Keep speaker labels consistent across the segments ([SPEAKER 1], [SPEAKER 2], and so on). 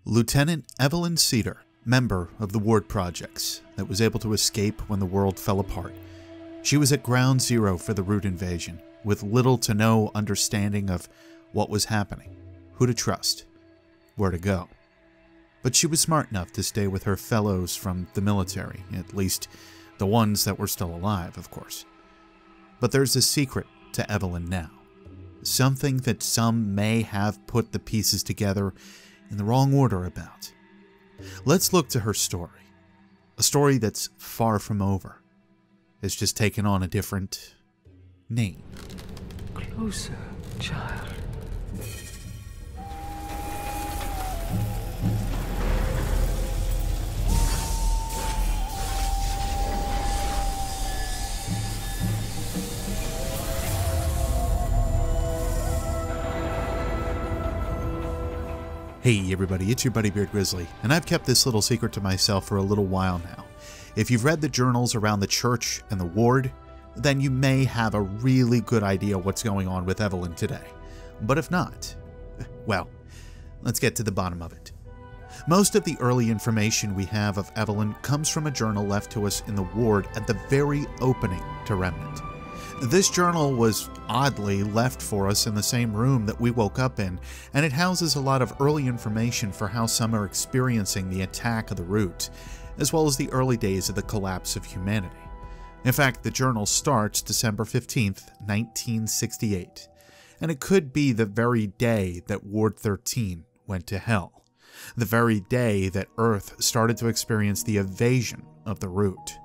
[SPEAKER 1] Lieutenant Evelyn Cedar, member of the Ward Projects, that was able to escape when the world fell apart. She was at ground zero for the Root invasion, with little to no understanding of what was happening, who to trust, where to go. But she was smart enough to stay with her fellows from the military, at least the ones that were still alive, of course. But there's a secret to Evelyn now. Something that some may have put the pieces together in the wrong order about. Let's look to her story. A story that's far from over. It's just taken on a different name.
[SPEAKER 2] Closer, child.
[SPEAKER 1] Hey everybody, it's your buddy Beard Grizzly, and I've kept this little secret to myself for a little while now. If you've read the journals around the church and the ward, then you may have a really good idea what's going on with Evelyn today. But if not, well, let's get to the bottom of it. Most of the early information we have of Evelyn comes from a journal left to us in the ward at the very opening to Remnant. This journal was oddly left for us in the same room that we woke up in, and it houses a lot of early information for how some are experiencing the attack of the Root, as well as the early days of the collapse of humanity. In fact, the journal starts December 15th, 1968, and it could be the very day that Ward 13 went to hell, the very day that Earth started to experience the invasion of the Root,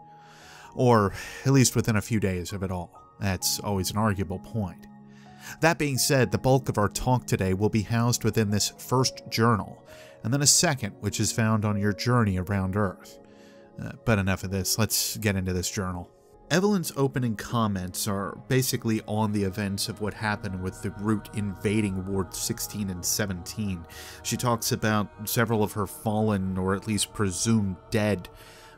[SPEAKER 1] or at least within a few days of it all. That's always an arguable point. That being said, the bulk of our talk today will be housed within this first journal, and then a second, which is found on your journey around Earth. But enough of this, let's get into this journal. Evelyn's opening comments are basically on the events of what happened with the Root invading Ward 16 and 17. She talks about several of her fallen, or at least presumed dead,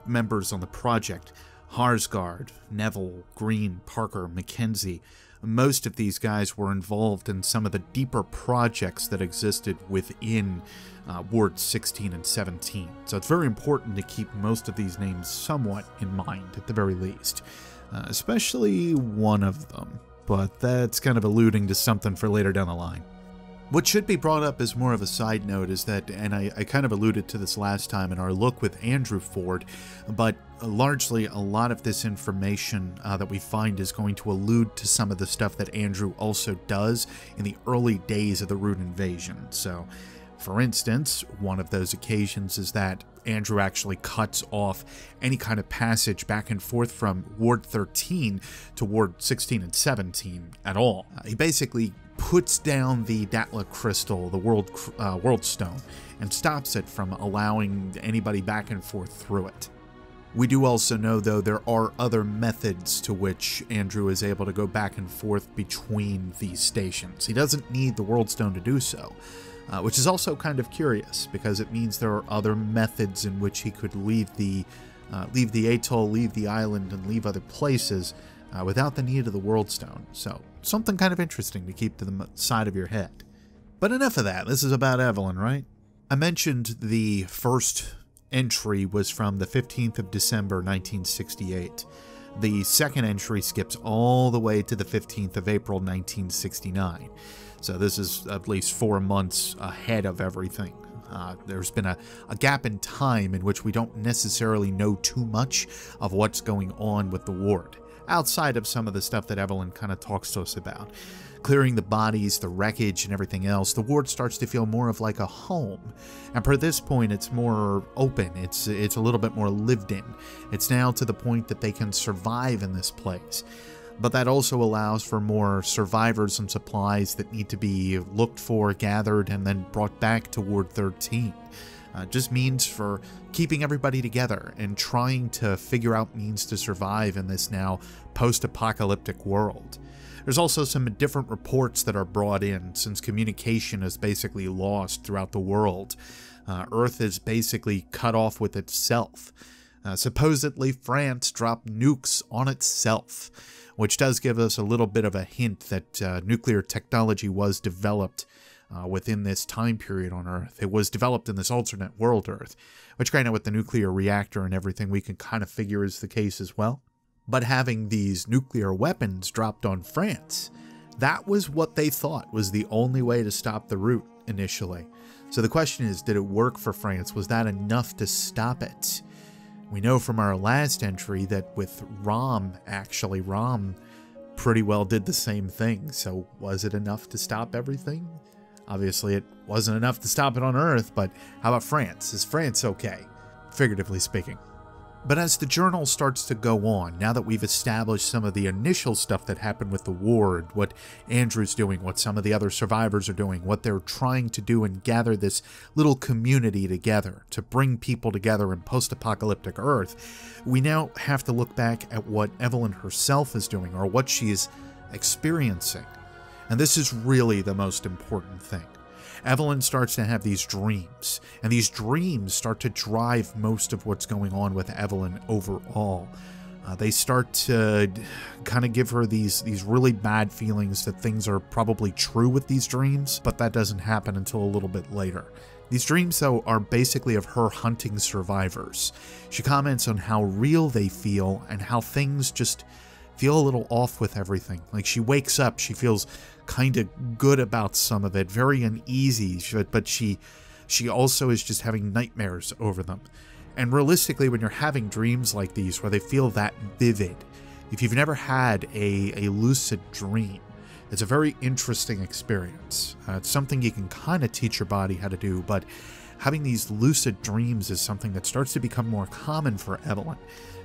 [SPEAKER 1] members on the project. Harsgard, Neville, Green, Parker, Mackenzie. Most of these guys were involved in some of the deeper projects that existed within Ward 16 and 17. So it's very important to keep most of these names somewhat in mind, at the very least. Especially one of them. But that's kind of alluding to something for later down the line. What should be brought up as more of a side note is that, and I kind of alluded to this last time in our look with Evelyn Ford, but largely a lot of this information that we find is going to allude to some of the stuff that Andrew also does in the early days of the Root invasion. So, for instance, one of those occasions is that Andrew actually cuts off any kind of passage back and forth from Ward 13 to Ward 16 and 17 at all. He basically puts down the Datla crystal, the world stone, and stops it from allowing anybody back and forth through it. We do also know, though, there are other methods to which Andrew is able to go back and forth between these stations. He doesn't need the world stone to do so, which is also kind of curious, because it means there are other methods in which he could leave the atoll, leave the island, and leave other places without the need of the world stone. So something kind of interesting to keep to the side of your head. But enough of that. This is about Evelyn, right? I mentioned the first entry was from the 15th of December 1968. The second entry skips all the way to the 15th of April 1969. So this is at least 4 months ahead of everything. There's been a gap in time in which we don't necessarily know too much of what's going on with the ward, outside of some of the stuff that Evelyn kind of talks to us about. Clearing the bodies, the wreckage, and everything else, the ward starts to feel more of like a home. And per this point, it's more open. It's a little bit more lived in. It's now to the point that they can survive in this place. But that also allows for more survivors and supplies that need to be looked for, gathered, and then brought back to Ward 13. Just means for keeping everybody together and trying to figure out means to survive in this now post-apocalyptic world. There's also some different reports that are brought in, since communication is basically lost throughout the world. Earth is basically cut off with itself. Supposedly, France dropped nukes on itself, which does give us a little bit of a hint that nuclear technology was developed within this time period on Earth. It was developed in this alternate world Earth, which kind of with the nuclear reactor and everything we can kind of figure is the case as well. But having these nuclear weapons dropped on France, that was what they thought was the only way to stop the route initially. So the question is, did it work for France? Was that enough to stop it? We know from our last entry that with Rom pretty well did the same thing. So was it enough to stop everything? Obviously it wasn't enough to stop it on Earth, but how about France? Is France okay? Figuratively speaking. But as the journal starts to go on, now that we've established some of the initial stuff that happened with the ward, what Andrew's doing, what some of the other survivors are doing, what they're trying to do and gather this little community together to bring people together in post-apocalyptic Earth, we now have to look back at what Evelyn herself is doing or what she's experiencing. And this is really the most important thing. Evelyn starts to have these dreams, and these dreams start to drive most of what's going on with Evelyn overall. They start to kind of give her these really bad feelings that things are probably true with these dreams, but that doesn't happen until a little bit later. These dreams, though, are basically of her hunting survivors. She comments on how real they feel and how things just feel a little off with everything. Like she wakes up, she feels kind of good about some of it, very uneasy, but she also is just having nightmares over them. And realistically, when you're having dreams like these where they feel that vivid, if you've never had a lucid dream, it's a very interesting experience. It's something you can kind of teach your body how to do, but having these lucid dreams is something that starts to become more common for Evelyn.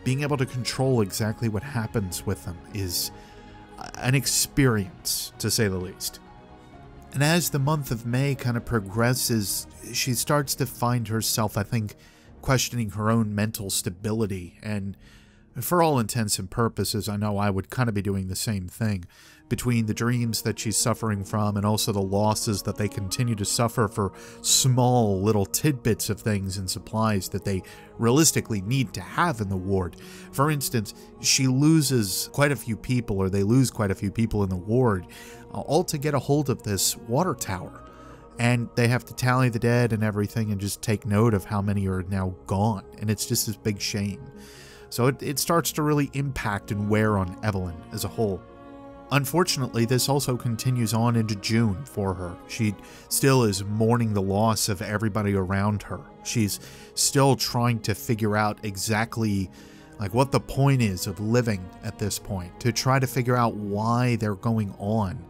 [SPEAKER 1] Being able to control exactly what happens with them is an experience, to say the least. And as the month of May kind of progresses, she starts to find herself, I think, questioning her own mental stability. And for all intents and purposes, I know I would kind of be doing the same thing. Between the dreams that she's suffering from and also the losses that they continue to suffer for small little tidbits of things and supplies that they realistically need to have in the ward. For instance, she loses quite a few people, or they lose quite a few people in the ward, all to get a hold of this water tower. And they have to tally the dead and everything and just take note of how many are now gone. And it's just this big shame. So it starts to really impact and wear on Evelyn as a whole. Unfortunately, this also continues on into June for her. She still is mourning the loss of everybody around her. She's still trying to figure out exactly what the point is of living at this point, to try to figure out why they're going on.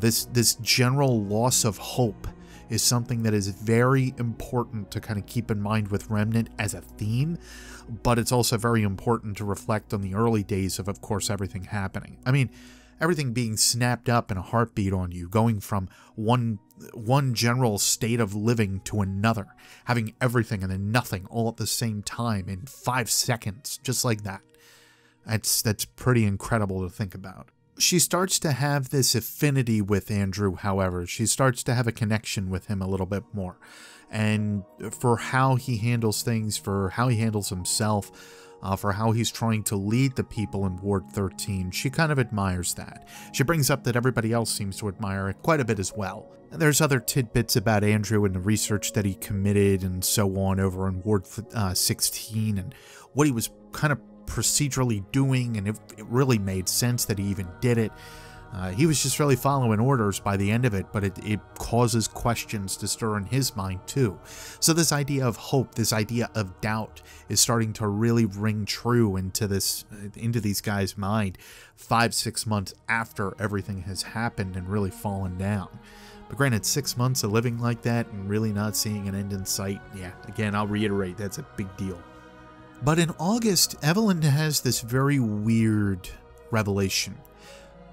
[SPEAKER 1] This general loss of hope is something that is very important to kind of keep in mind with Remnant as a theme, but it's also very important to reflect on the early days of course, everything happening. I mean, everything being snapped up in a heartbeat on you, going from one general state of living to another, having everything and then nothing all at the same time in 5 seconds, just like that. That's pretty incredible to think about. She starts to have this affinity with Andrew, however. She starts to have a connection with him a little bit more. And for how he handles things, for how he handles himself, for how he's trying to lead the people in Ward 13, she kind of admires that. She brings up that everybody else seems to admire it quite a bit as well. And there's other tidbits about Andrew and the research that he committed and so on over in Ward 16 and what he was kind of procedurally doing, and it really made sense that he even did it. He was just really following orders by the end of it, but it causes questions to stir in his mind too. So this idea of hope, this idea of doubt is starting to really ring true into these guys' mind 5-6 months after everything has happened and really fallen down. But granted, 6 months of living like that and really not seeing an end in sight, yeah, again, I'll reiterate, that's a big deal. But in August, Evelyn has this very weird revelation.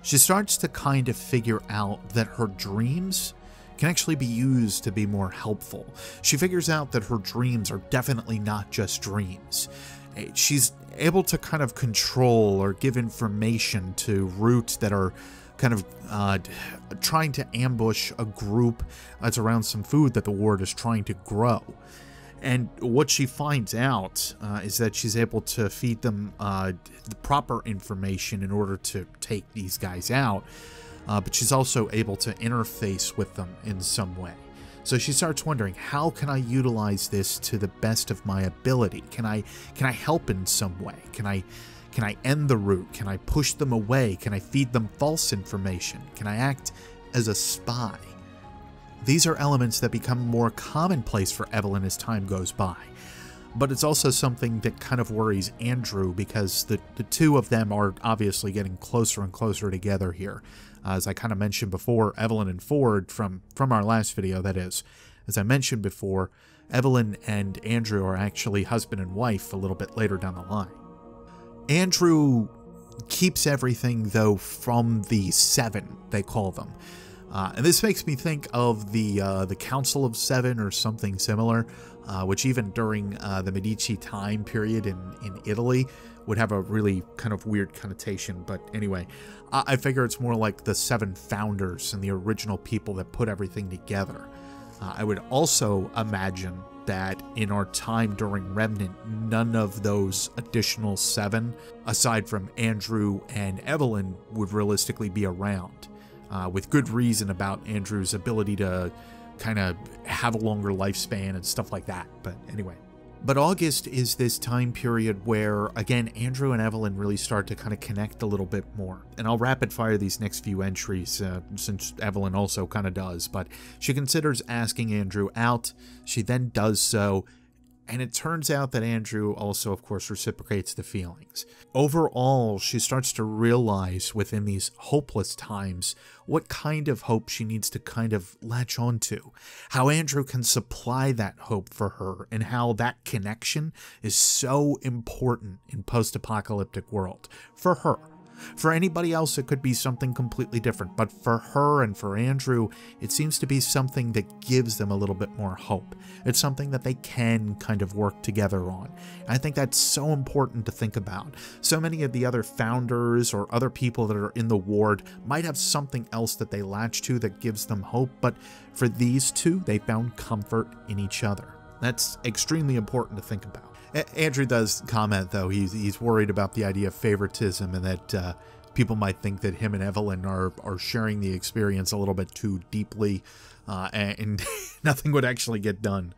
[SPEAKER 1] She starts to kind of figure out that her dreams can actually be used to be more helpful. She figures out that her dreams are definitely not just dreams. She's able to kind of control or give information to roots that are kind of trying to ambush a group that's around some food that the ward is trying to grow. And what she finds out is that she's able to feed them the proper information in order to take these guys out. but she's also able to interface with them in some way. So she starts wondering, how can I utilize this to the best of my ability? Can I help in some way? Can I end the root? Can I push them away? Can I feed them false information? Can I act as a spy? These are elements that become more commonplace for Evelyn as time goes by. But it's also something that kind of worries Andrew, because the two of them are obviously getting closer and closer together here. As I kind of mentioned before, Evelyn and Ford, from our last video, that is. As I mentioned before, Evelyn and Andrew are actually husband and wife a little bit later down the line. Andrew keeps everything, though, from the Seven, they call them. And this makes me think of the Council of Seven or something similar, which even during the Medici time period in Italy would have a really kind of weird connotation. But anyway, I figure it's more like the Seven founders and the original people that put everything together. I would also imagine that in our time during Remnant, none of those additional Seven, aside from Andrew and Evelyn, would realistically be around. With good reason about Andrew's ability to kind of have a longer lifespan and stuff like that. But anyway. But August is this time period where, again, Andrew and Evelyn really start to kind of connect a little bit more. And I'll rapid fire these next few entries, since Evelyn also kind of does. But she considers asking Andrew out. She then does so. And it turns out that Andrew also, of course, reciprocates the feelings. Overall, she starts to realize within these hopeless times what kind of hope she needs to kind of latch onto. How Andrew can supply that hope for her, and how that connection is so important in post-apocalyptic world. For her. For anybody else, it could be something completely different, but for her and for Andrew, it seems to be something that gives them a little bit more hope. It's something that they can kind of work together on. And I think that's so important to think about. So many of the other founders or other people that are in the ward might have something else that they latch to that gives them hope, but for these two, they found comfort in each other. That's extremely important to think about. Andrew does comment, though, he's worried about the idea of favoritism, and that people might think that him and Evelyn are sharing the experience a little bit too deeply, and nothing would actually get done.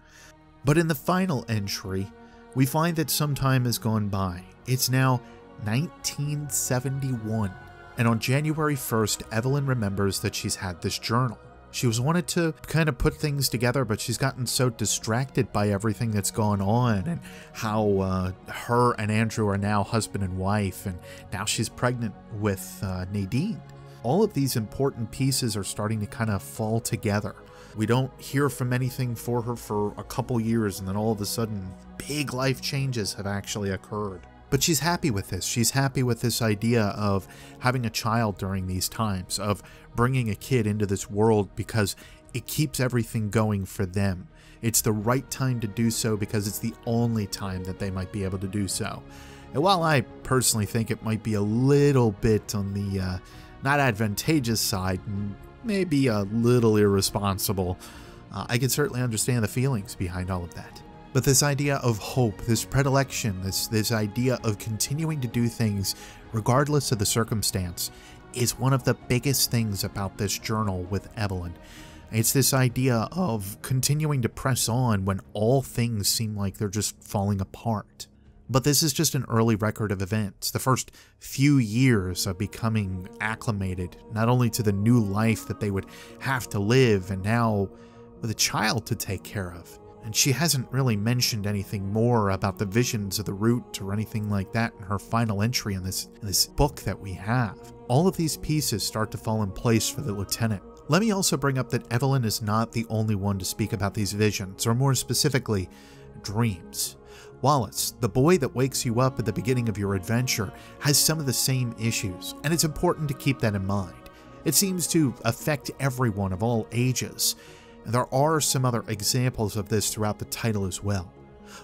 [SPEAKER 1] But in the final entry, we find that some time has gone by. It's now 1971, and on January 1st, Evelyn remembers that she's had this journal. She was wanted to kind of put things together, but she's gotten so distracted by everything that's gone on, and how her and Andrew are now husband and wife, and now she's pregnant with Nadine. All of these important pieces are starting to kind of fall together. We don't hear from anything for her for a couple years, and then all of a sudden, big life changes have actually occurred. But she's happy with this. She's happy with this idea of having a child during these times, of bringing a kid into this world, because it keeps everything going for them. It's the right time to do so because it's the only time that they might be able to do so. And while I personally think it might be a little bit on the not advantageous side, maybe a little irresponsible, I can certainly understand the feelings behind all of that. But this idea of hope, this predilection, this idea of continuing to do things regardless of the circumstance, is one of the biggest things about this journal with Evelyn. It's this idea of continuing to press on when all things seem like they're just falling apart. But this is just an early record of events, the first few years of becoming acclimated, not only to the new life that they would have to live, and now with a child to take care of. And she hasn't really mentioned anything more about the visions of the root or anything like that in her final entry in this book that we have. All of these pieces start to fall in place for the lieutenant. Let me also bring up that Evelyn is not the only one to speak about these visions, or more specifically, dreams. Wallace, the boy that wakes you up at the beginning of your adventure, has some of the same issues, and it's important to keep that in mind. It seems to affect everyone of all ages. There are some other examples of this throughout the title as well.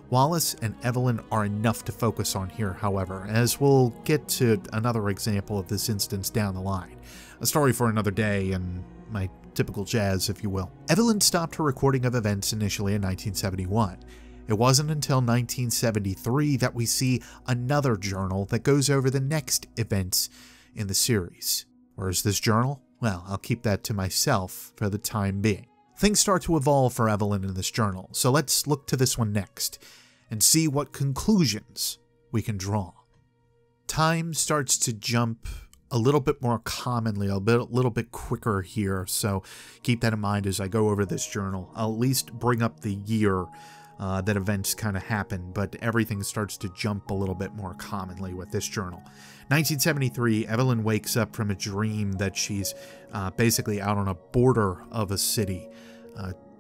[SPEAKER 1] Wallace and Evelyn are enough to focus on here, however, as we'll get to another example of this instance down the line. A story for another day, and my typical jazz, if you will. Evelyn stopped her recording of events initially in 1971. It wasn't until 1973 that we see another journal that goes over the next events in the series. Where is this journal? Well, I'll keep that to myself for the time being. Things start to evolve for Evelyn in this journal, so let's look to this one next and see what conclusions we can draw. Time starts to jump a little bit more commonly, a little bit quicker here, so keep that in mind as I go over this journal. I'll at least bring up the year that events kind of happen, but everything starts to jump a little bit more commonly with this journal. 1973, Evelyn wakes up from a dream that she's basically out on a border of a city.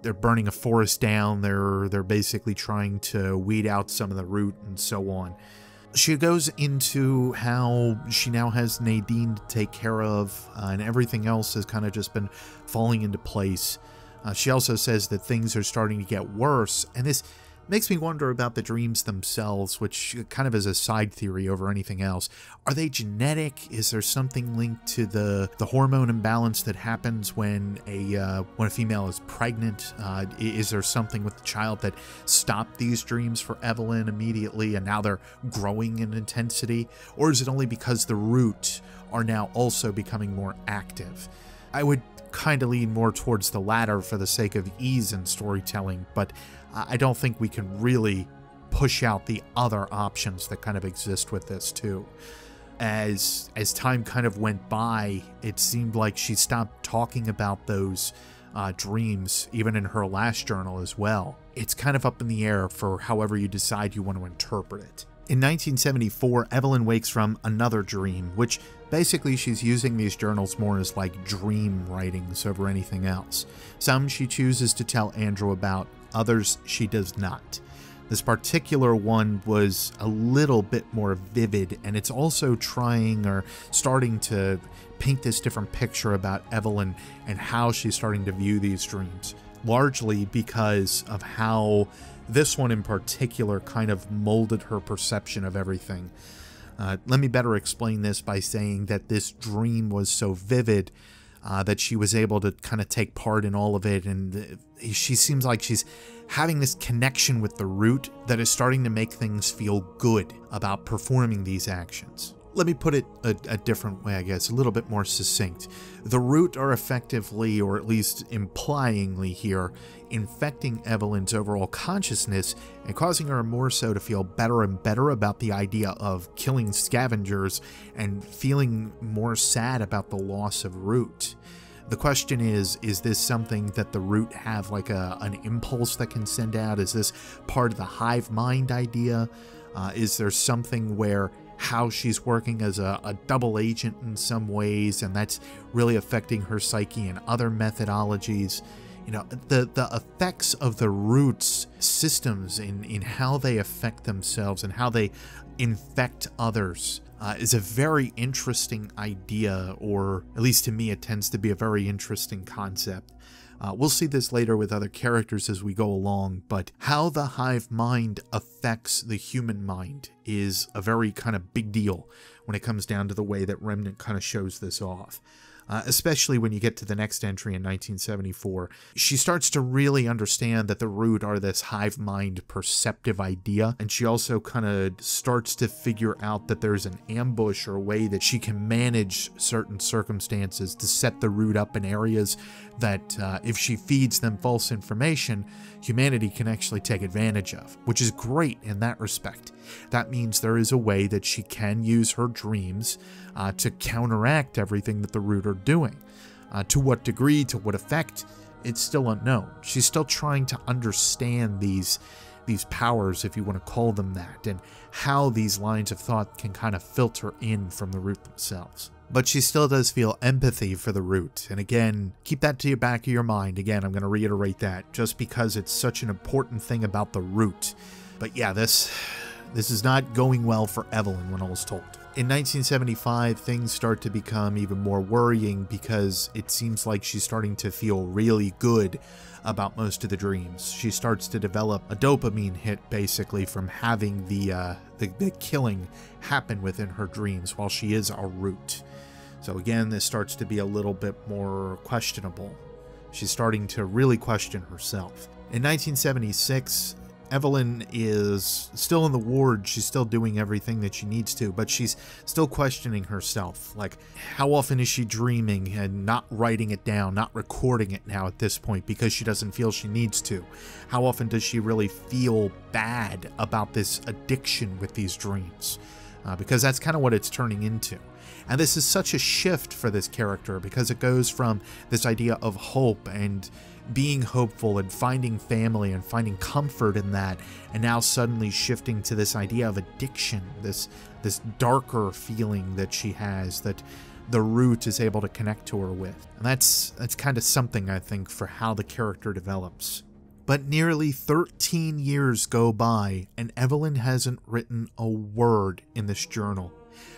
[SPEAKER 1] They're burning a forest down, they're basically trying to weed out some of the root and so on. She goes into how she now has Nadine to take care of, and everything else has kind of just been falling into place. She also says that things are starting to get worse, and this makes me wonder about the dreams themselves, which kind of is a side theory over anything else. Are they genetic? Is there something linked to the hormone imbalance that happens when a female is pregnant? Is there something with the child that stopped these dreams for Evelyn immediately, and now they're growing in intensity? Or is it only because the root are now also becoming more active? I would kind of lean more towards the latter for the sake of ease in storytelling, but I don't think we can really push out the other options that kind of exist with this too. As time kind of went by, it seemed like she stopped talking about those dreams, even in her last journal as well. It's kind of up in the air for however you decide you want to interpret it. In 1974, Evelyn wakes from another dream, which basically she's using these journals more as like dream writings over anything else. Some she chooses to tell Andrew about, others she does not. This particular one was a little bit more vivid, and it's also trying or starting to paint this different picture about Evelyn and how she's starting to view these dreams, largely because of how this one in particular kind of molded her perception of everything. Let me better explain this by saying that this dream was so vivid that she was able to kind of take part in all of it, and she seems like she's having this connection with the root that is starting to make things feel good about performing these actions. Let me put it a different way, I guess, a little bit more succinct. The root are effectively, or at least implyingly here, infecting Evelyn's overall consciousness and causing her more so to feel better and better about the idea of killing scavengers and feeling more sad about the loss of root. The question is this something that the root have like an impulse that can send out? Is this part of the hive mind idea? Is there something where how she's working as a double agent in some ways, and that's really affecting her psyche and other methodologies? You know, the effects of the roots systems in how they affect themselves and how they infect others is a very interesting idea, or at least to me it tends to be a very interesting concept. We'll see this later with other characters as we go along, but how the hive mind affects the human mind is a very kind of big deal when it comes down to the way that Remnant kind of shows this off. Especially when you get to the next entry in 1974. She starts to really understand that the root are this hive mind perceptive idea, and she also kind of starts to figure out that there's an ambush or a way that she can manage certain circumstances to set the root up in areas that if she feeds them false information, humanity can actually take advantage of, which is great in that respect. That means there is a way that she can use her dreams to counteract everything that the root are doing. To what degree, to what effect, it's still unknown. She's still trying to understand these powers, if you want to call them that, and how these lines of thought can kind of filter in from the root themselves. But she still does feel empathy for the root, and again, keep that to the back of your mind. Again, I'm going to reiterate that, just because it's such an important thing about the root. But yeah, this is not going well for Evelyn when all is told. In 1975, things start to become even more worrying because it seems like she's starting to feel really good about most of the dreams. She starts to develop a dopamine hit, basically, from having the killing happen within her dreams while she is a root. So again, this starts to be a little bit more questionable. She's starting to really question herself. In 1976, Evelyn is still in the ward. She's still doing everything that she needs to, but she's still questioning herself. Like, how often is she dreaming and not writing it down, not recording it now at this point because she doesn't feel she needs to? How often does she really feel bad about this addiction with these dreams? Because that's kind of what it's turning into. And this is such a shift for this character because it goes from this idea of hope and being hopeful and finding family and finding comfort in that, and now suddenly shifting to this idea of addiction, this darker feeling that she has that the root is able to connect to her with. And that's kind of something, I think, for how the character develops. But nearly 13 years go by and Evelyn hasn't written a word in this journal.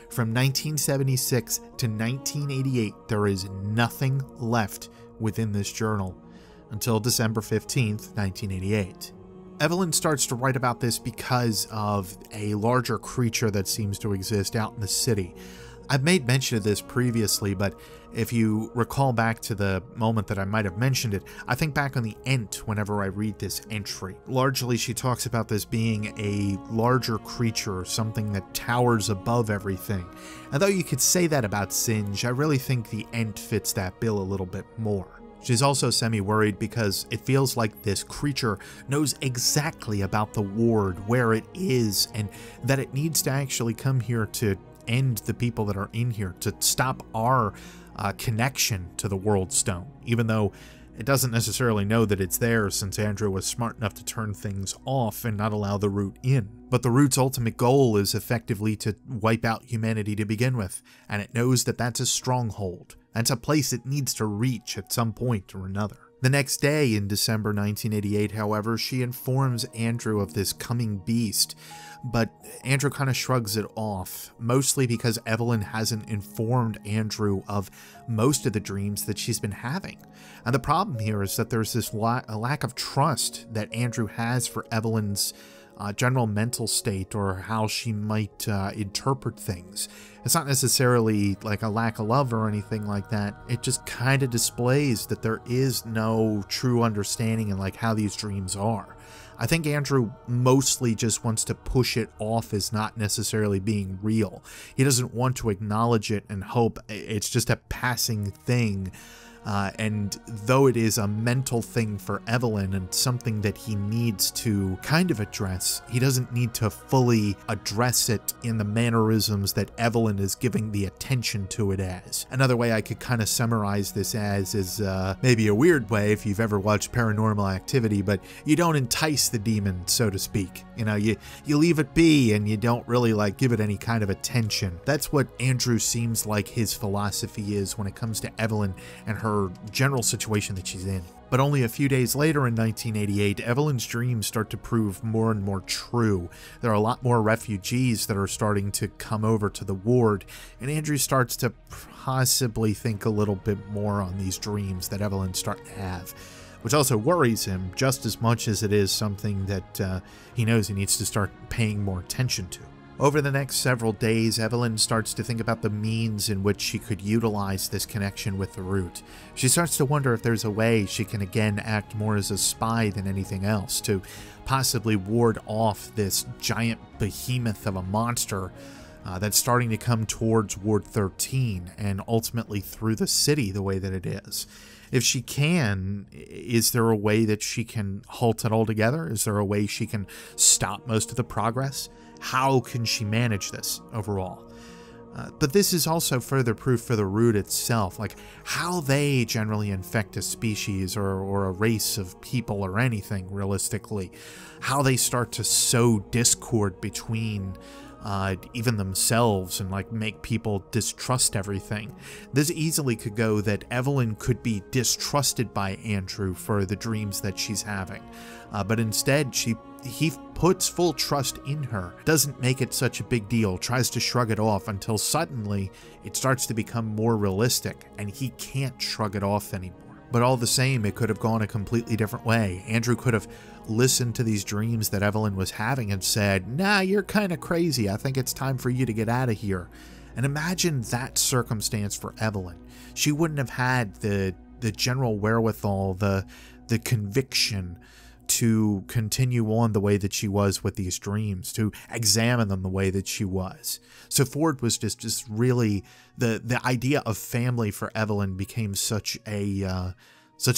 [SPEAKER 1] From 1976 to 1988, there is nothing left within this journal until December 15th, 1988. Evelyn starts to write about this because of a larger creature that seems to exist out in the city. I've made mention of this previously, but if you recall back to the moment that I might have mentioned it, I think back on the Ent whenever I read this entry. Largely, she talks about this being a larger creature, something that towers above everything. And though you could say that about Singe, I really think the Ent fits that bill a little bit more. She's also semi-worried because it feels like this creature knows exactly about the ward, where it is, and that it needs to actually come here to end the people that are in here, to stop our connection to the World Stone, even though it doesn't necessarily know that it's there since Andrew was smart enough to turn things off and not allow the root in. But the root's ultimate goal is effectively to wipe out humanity to begin with, and it knows that that's a stronghold. That's a place it needs to reach at some point or another. The next day in December 1988, however, she informs Andrew of this coming beast, but Andrew kind of shrugs it off, mostly because Evelyn hasn't informed Andrew of most of the dreams that she's been having. And the problem here is that there's this lack of trust that Andrew has for Evelyn's general mental state or how she might interpret things. It's not necessarily like a lack of love or anything like that. It just kind of displays that there is no true understanding in like how these dreams are. I think Andrew mostly just wants to push it off as not necessarily being real. He doesn't want to acknowledge it and hope it's just a passing thing. And though it is a mental thing for Evelyn and something that he needs to kind of address, he doesn't need to fully address it in the mannerisms that Evelyn is giving the attention to it as. Another way I could kind of summarize this as is maybe a weird way if you've ever watched Paranormal Activity, but you don't entice the demon, so to speak. You know, you leave it be and you don't really like give it any kind of attention. That's what Andrew seems like his philosophy is when it comes to Evelyn and her general situation that she's in. But only a few days later in 1988, Evelyn's dreams start to prove more and more true. There are a lot more refugees that are starting to come over to the ward, and Andrew starts to possibly think a little bit more on these dreams that Evelyn's starting to have, which also worries him just as much as it is something that he knows he needs to start paying more attention to. Over the next several days, Evelyn starts to think about the means in which she could utilize this connection with the root. She starts to wonder if there's a way she can again act more as a spy than anything else, to possibly ward off this giant behemoth of a monster that's starting to come towards Ward 13 and ultimately through the city the way that it is. If she can, is there a way that she can halt it altogether? Is there a way she can stop most of the progress? How can she manage this overall? But this is also further proof for the root itself, like how they generally infect a species or a race of people or anything realistically, how they start to sow discord between even themselves and like make people distrust everything. This easily could go that Evelyn could be distrusted by Andrew for the dreams that she's having, but instead he puts full trust in her, doesn't make it such a big deal, tries to shrug it off until suddenly it starts to become more realistic and he can't shrug it off anymore. But all the same, it could have gone a completely different way. Andrew could have listened to these dreams that Evelyn was having and said, "Nah, you're kind of crazy. I think it's time for you to get out of here." And imagine that circumstance for Evelyn. She wouldn't have had the general wherewithal, the conviction to continue on the way that she was with these dreams, to examine them the way that she was. So Ford was just really, the idea of family for Evelyn became such an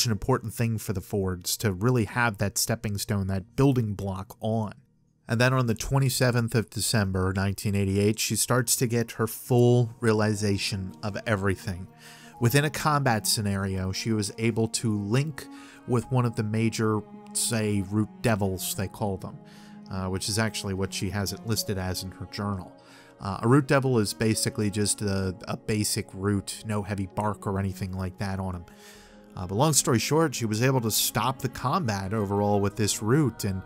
[SPEAKER 1] important thing for the Fords to really have that stepping stone, that building block on. And then on the 27th of December, 1988, she starts to get her full realization of everything. Within a combat scenario, she was able to link with one of the major, say, root devils, they call them, which is actually what she has it listed as in her journal. A root devil is basically just a basic root, no heavy bark or anything like that on them. But long story short, she was able to stop the combat overall with this root and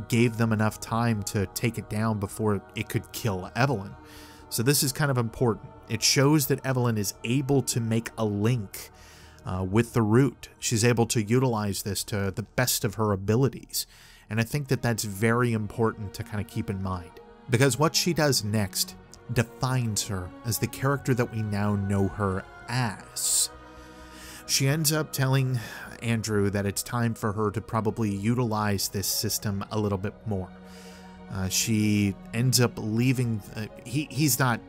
[SPEAKER 1] gave them enough time to take it down before it could kill Evelyn. So this is kind of important. It shows that Evelyn is able to make a link with the root. She's able to utilize this to the best of her abilities. And I think that that's very important to kind of keep in mind. Because what she does next defines her as the character that we now know her as. She ends up telling Andrew that it's time for her to probably utilize this system a little bit more. She ends up leaving. He's not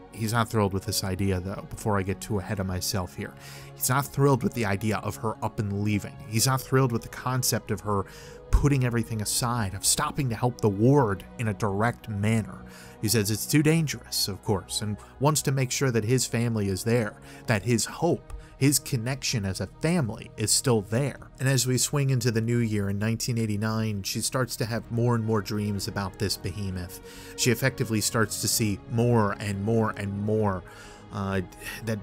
[SPEAKER 1] thrilled with this idea, though, before I get too ahead of myself here. He's not thrilled with the idea of her up and leaving. He's not thrilled with the concept of her putting everything aside, of stopping to help the ward in a direct manner. He says it's too dangerous, of course, and wants to make sure that his family is there, that his hope, his connection as a family is still there. And as we swing into the new year in 1989, she starts to have more and more dreams about this behemoth. She effectively starts to see more and more and more that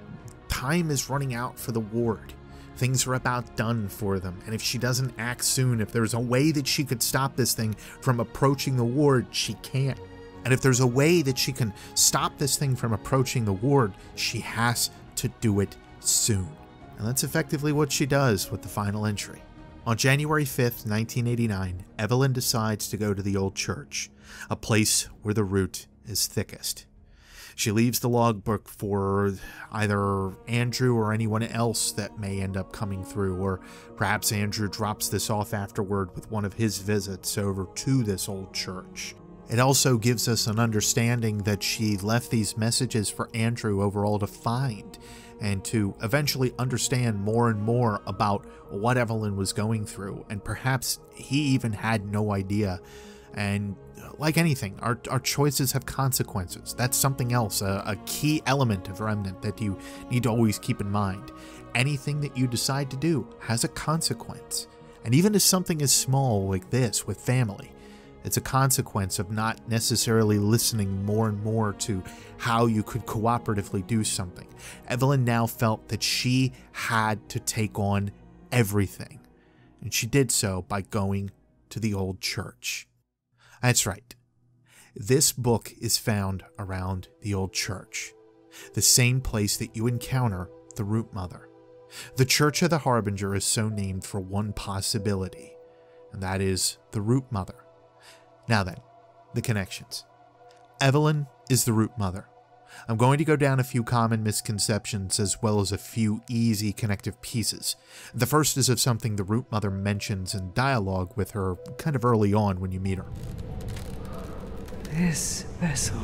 [SPEAKER 1] time is running out for the ward. Things are about done for them, and if she doesn't act soon, if there's a way that she could stop this thing from approaching the ward, she can't. And if there's a way that she can stop this thing from approaching the ward, she has to do it soon. And that's effectively what she does with the final entry. On January 5th, 1989, Evelyn decides to go to the old church, a place where the root is thickest. She leaves the logbook for either Andrew or anyone else that may end up coming through, or perhaps Andrew drops this off afterward with one of his visits over to this old church. It also gives us an understanding that she left these messages for Andrew overall to find, and to eventually understand more and more about what Evelyn was going through, and perhaps he even had no idea. And like anything, our choices have consequences. That's something else, a key element of Remnant that you need to always keep in mind. Anything that you decide to do has a consequence. And even as something as small like this with family, it's a consequence of not necessarily listening more and more to how you could cooperatively do something. Evelyn now felt that she had to take on everything, and she did so by going to the old church. That's right. This book is found around the old church, the same place that you encounter the Root Mother. The Church of the Harbinger is so named for one possibility, and that is the Root Mother. Now then, the connections. Evelyn is the Root Mother. I'm going to go down a few common misconceptions as well as a few easy connective pieces. The first is of something the Root Mother mentions in dialogue with her kind of early on when you meet her.
[SPEAKER 2] This vessel,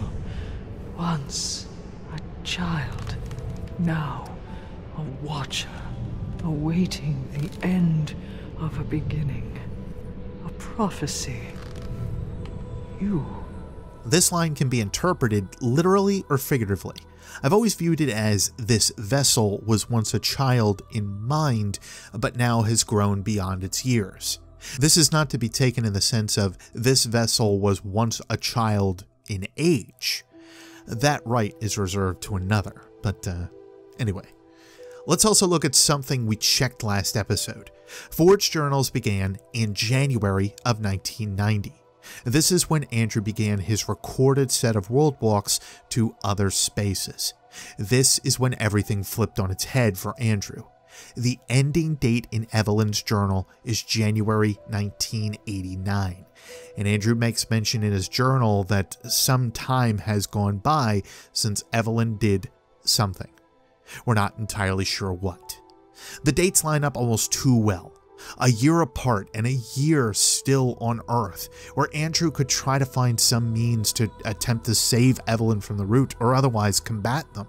[SPEAKER 2] once a child, now a watcher, awaiting the end of a beginning, a prophecy. You.
[SPEAKER 1] This line can be interpreted literally or figuratively. I've always viewed it as this vessel was once a child in mind, but now has grown beyond its years. This is not to be taken in the sense of this vessel was once a child in age. That right is reserved to another, but anyway. Let's also look at something we checked last episode. Ford's journals began in January of 1990. This is when Andrew began his recorded set of world walks to other spaces. This is when everything flipped on its head for Andrew. The ending date in Evelyn's journal is January 1989, and Andrew makes mention in his journal that some time has gone by since Evelyn did something. We're not entirely sure what. The dates line up almost too well. A year apart and a year still on Earth, where Andrew could try to find some means to attempt to save Evelyn from the Root or otherwise combat them.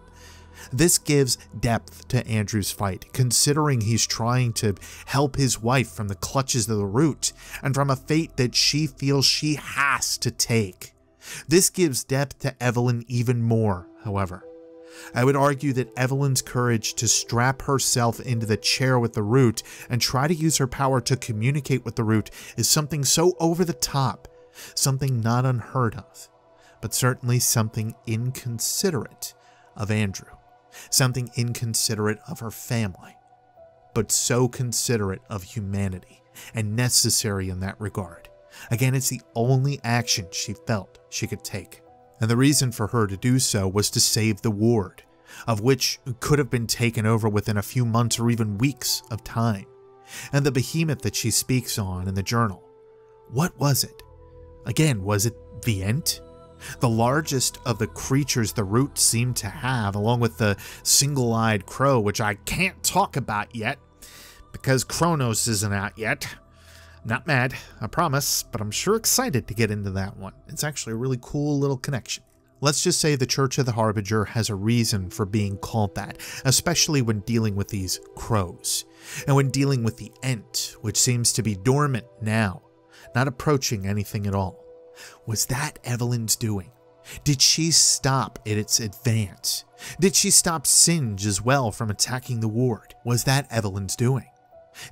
[SPEAKER 1] This gives depth to Andrew's fight, considering he's trying to help his wife from the clutches of the Root and from a fate that she feels she has to take. This gives depth to Evelyn even more, however. I would argue that Evelyn's courage to strap herself into the chair with the Root and try to use her power to communicate with the Root is something so over the top, something not unheard of, but certainly something inconsiderate of Andrew, something inconsiderate of her family, but so considerate of humanity and necessary in that regard. Again, it's the only action she felt she could take. And the reason for her to do so was to save the ward, of which could have been taken over within a few months or even weeks of time. And the behemoth that she speaks on in the journal, what was it? Again, was it the Ent? The largest of the creatures the Root seemed to have, along with the single-eyed crow, which I can't talk about yet, because Kronos isn't out yet. Not mad, I promise, but I'm sure excited to get into that one. It's actually a really cool little connection. Let's just say the Church of the Harbinger has a reason for being called that, especially when dealing with these crows, and when dealing with the Ent, which seems to be dormant now, not approaching anything at all. Was that Evelyn's doing? Did she stop at its advance? Did she stop Singe as well from attacking the ward? Was that Evelyn's doing?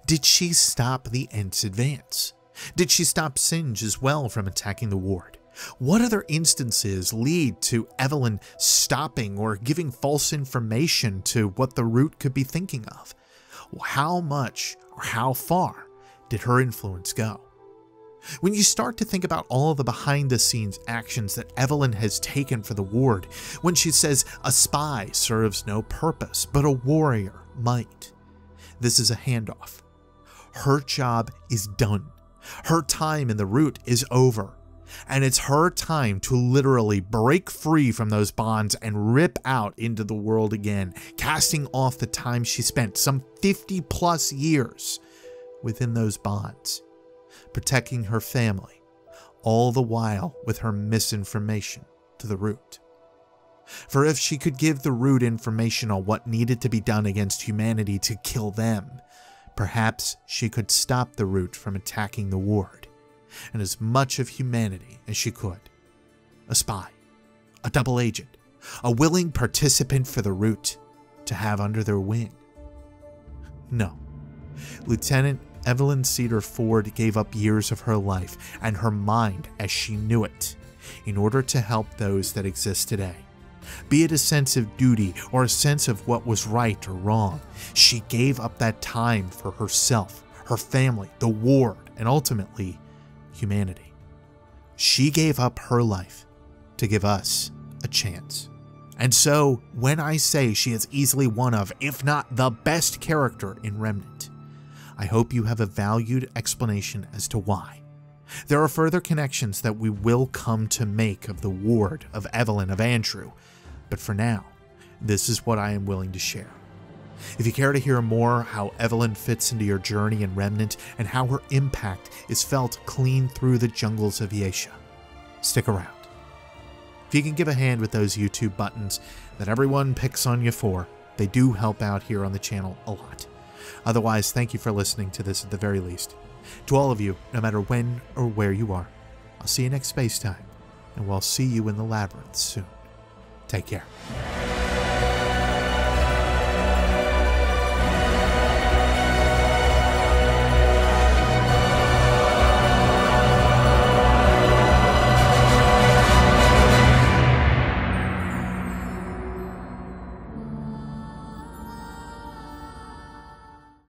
[SPEAKER 1] Did she stop the Ent's advance? Did she stop Singe as well from attacking the ward? What other instances lead to Evelyn stopping or giving false information to what the Root could be thinking of? How much or how far did her influence go? When you start to think about all of the behind-the-scenes actions that Evelyn has taken for the ward, when she says a spy serves no purpose, but a warrior might, this is a handoff. Her job is done. Her time in the Root is over. And it's her time to literally break free from those bonds and rip out into the world again, casting off the time she spent, some 50 plus years, within those bonds, protecting her family, all the while with her misinformation to the Root. For if she could give the Root information on what needed to be done against humanity to kill them, perhaps she could stop the Root from attacking the ward, and as much of humanity as she could. A spy, a double agent, a willing participant for the Root to have under their wing. No, Lieutenant Evelyn Cedar-Ford gave up years of her life and her mind as she knew it in order to help those that exist today. Be it a sense of duty or a sense of what was right or wrong, she gave up that time for herself, her family, the ward, and ultimately, humanity. She gave up her life to give us a chance. And so, when I say she is easily one of, if not the best character in Remnant, I hope you have a valued explanation as to why. There are further connections that we will come to make of the ward, of Evelyn, of Andrew, but for now, this is what I am willing to share. If you care to hear more how Evelyn fits into your journey in Remnant and how her impact is felt clean through the jungles of Yaesha, stick around. If you can give a hand with those YouTube buttons that everyone picks on you for, they do help out here on the channel a lot. Otherwise, thank you for listening to this at the very least. To all of you, no matter when or where you are, I'll see you next space time, and we'll see you in the labyrinth soon. Take care.